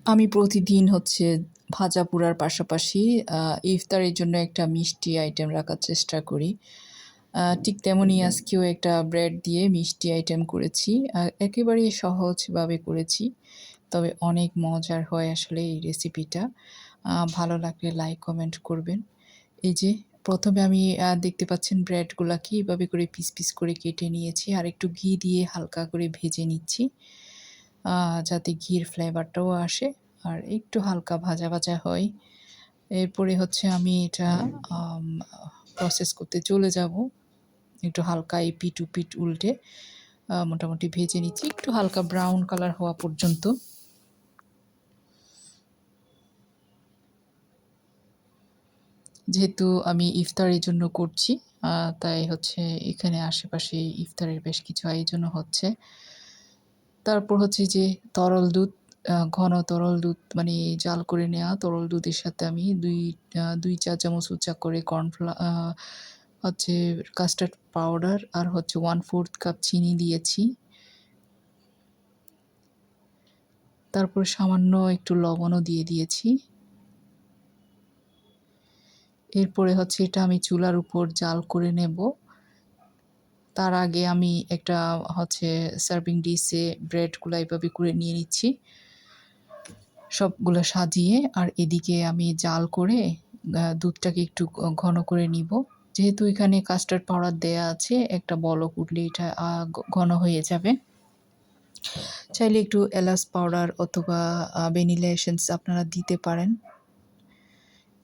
আমি প্রতিদিন হচ্ছে ভাজা পোড়ার পাশাপাশি ইফতারের জন্য একটা মিষ্টি আইটেম রাখার চেষ্টা করি। ঠিক তেমনই আজকেও একটা ব্রেড দিয়ে মিষ্টি আইটেম করেছি। একেবারেই সহজভাবে করেছি। তবে অনেক মজার হয় আসলে এই রেসিপিটা। ভালো লাগলে লাইক, কমেন্ট করবেন। এই যে ১ম এ আমি দেখতে পাচ্ছেন ব্রেডগুলাকে এভাবে করে পিস, পিস করে কেটে নিয়েছি। আর একটু ঘি দিয়ে হালকা করে ভেজে নিচ্ছি। যাতে ঘির ফ্লেভারটাও আসে আর একটু হালকা ভাজা, ভাজা হয়। এরপরে হচ্ছে আমি এটা আম প্রসেস করতে চলে যাব। একটু হালকা এপিঠ ওপিঠ উল্টে মোটামুটি ভেজে নিচ্ছি। একটু হালকা ব্রাউন কালার হওয়া পর্যন্ত। যেহেতু আমি ইফতারের জন্য করছি, তাই হচ্ছে এখানে আশেপাশে ইফতারের বেশ কিছু আয়োজনও হচ্ছে। তারপর হচ্ছে যে তরল দুধ, ঘন তরল দুধ মানে জাল করে নেওয়া তরল দুধের সাথে আমি ২ চা-চামচ উঁচা করে হচ্ছে কাস্টার্ড পাউডার আর হচ্ছে 1/4 কাপ চিনি দিয়েছি। তারপর সামান্য একটু লবণও দিয়ে দিয়েছি। এরপরে হচ্ছে এটা আমি চুলার উপর জাল করে নেব। তার আগে আমি একটা হচ্ছে সার্ভিং ডিশে ব্রেডগুলা এভাবে করে নিয়ে নিচ্ছি। সবগুলো সাজিয়ে আর এদিকে আমি জাল করে দুধটাকে একটু ঘন করে নিব। যেহেতু এখানে কাস্টার্ড পাউডার দেয়া আছে, একটা বলক উঠলে এটা ঘন হয়ে যাবে। চাইলে একটু এলাচ পাউডার অথবা ভ্যানিলা এসেন্স আপনারা দিতে পারেন।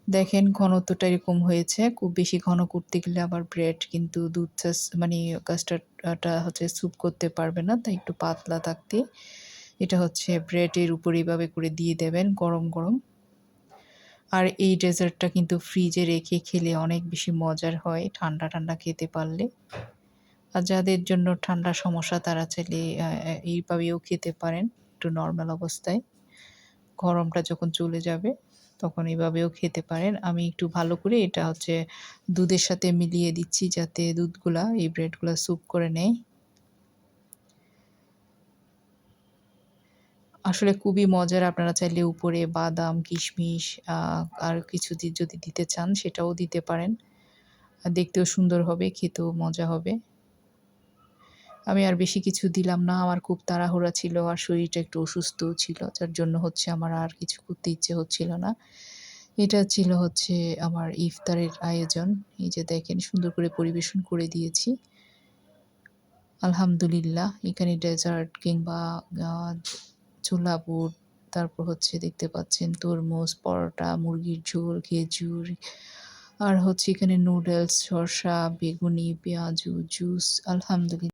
দেখেন ঘনত্বটা এরকম হয়েছে। খুব বেশি ঘন করতে গেলে আবার ব্রেড কিন্তু দুধ মানে কাস্টার্ডটা হচ্ছে স্যুপ করতে পারবে না। তাই একটু পাতলা থাকতে এটা হচ্ছে ব্রেডের উপর এভাবে করে দিয়ে দেবেন গরম, গরম। আর এই ডেজার্টটা কিন্তু ফ্রিজে রেখে খেলে অনেক বেশি মজার হয় ঠান্ডা, ঠান্ডা খেতে পারলে। আর যাদের জন্য ঠান্ডার সমস্যা তারা চাইলে এইভাবেও খেতে পারেন একটু নরমাল অবস্থায়। গরমটা যখন চলে যাবে তখন এভাবেও খেতে পারেন। আমি একটু ভালো করে এটা হচ্ছে দুধের সাথে মিলিয়ে দিচ্ছি যাতে দুধগুলা এই ব্রেডগুলা স্যুপ করে নেয়। আসলে খুবই মজার। আপনারা চাইলে উপরে বাদাম, কিশমিশ আর কিছু যদি দিতে চান সেটাও দিতে পারেন। দেখতেও সুন্দর হবে, খেতেও মজা হবে। আমি আর বেশি কিছু দিলাম না। আমার খুব তাড়াহুড়া ছিল আর শরীরটা একটু অসুস্থও ছিল। যার জন্য হচ্ছে আমার আর কিছু করতে ইচ্ছে হচ্ছিল না। এটা ছিল হচ্ছে আমার ইফতারের আয়োজন। এই যে দেখেন সুন্দর করে পরিবেশন করে দিয়েছি। আলহামদুলিল্লাহ এখানে ডেজার্ট কিংবা আ ছোলা বুট, তারপর হচ্ছে দেখতে পাচ্ছেন তরমুজ, পরোটা, মুরগির ঝোল, খেজুর আর হচ্ছে এখানে নুডলস, শসা, বেগুনি, পেঁয়াজু, জুস আলহামদুলিল্লাহ।